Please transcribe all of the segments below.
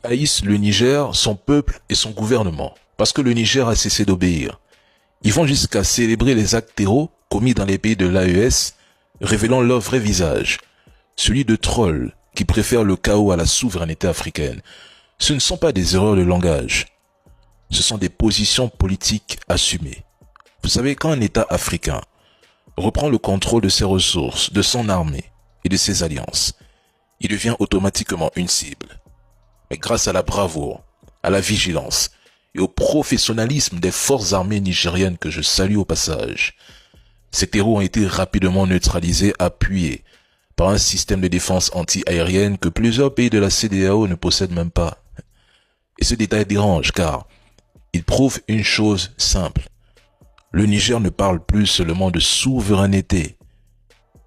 haïssent le Niger, son peuple et son gouvernement, parce que le Niger a cessé d'obéir. Ils vont jusqu'à célébrer les actes terreaux commis dans les pays de l'AES, révélant leur vrai visage, celui de trolls qui préfèrent le chaos à la souveraineté africaine. Ce ne sont pas des erreurs de langage, ce sont des positions politiques assumées. Vous savez, quand un État africain reprend le contrôle de ses ressources, de son armée et de ses alliances, il devient automatiquement une cible. Mais grâce à la bravoure, à la vigilance et au professionnalisme des forces armées nigériennes que je salue au passage, ces terreaux ont été rapidement neutralisés, appuyés par un système de défense anti-aérienne que plusieurs pays de la CEDEAO ne possèdent même pas. Et ce détail dérange car il prouve une chose simple. Le Niger ne parle plus seulement de souveraineté.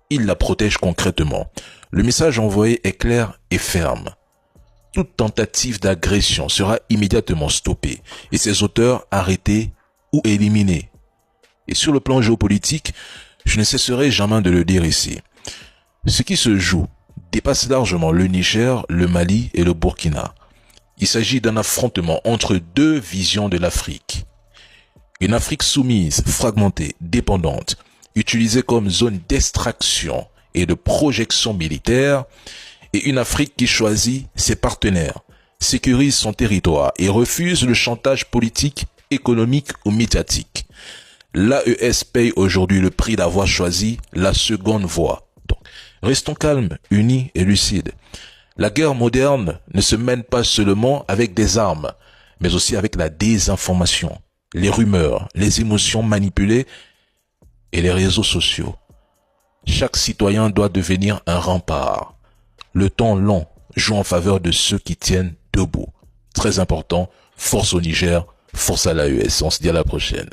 Il la protège concrètement. Le message envoyé est clair et ferme. Toute tentative d'agression sera immédiatement stoppée et ses auteurs arrêtés ou éliminés. Et sur le plan géopolitique, je ne cesserai jamais de le dire ici. Ce qui se joue dépasse largement le Niger, le Mali et le Burkina. Il s'agit d'un affrontement entre deux visions de l'Afrique. Une Afrique soumise, fragmentée, dépendante, utilisée comme zone d'extraction et de projection militaire, et une Afrique qui choisit ses partenaires, sécurise son territoire et refuse le chantage politique, économique ou médiatique. L'AES paye aujourd'hui le prix d'avoir choisi la seconde voie. Donc, restons calmes, unis et lucides. La guerre moderne ne se mène pas seulement avec des armes, mais aussi avec la désinformation, les rumeurs, les émotions manipulées et les réseaux sociaux. Chaque citoyen doit devenir un rempart. Le temps long joue en faveur de ceux qui tiennent debout. Très important, force au Niger, force à l'AES. On se dit à la prochaine.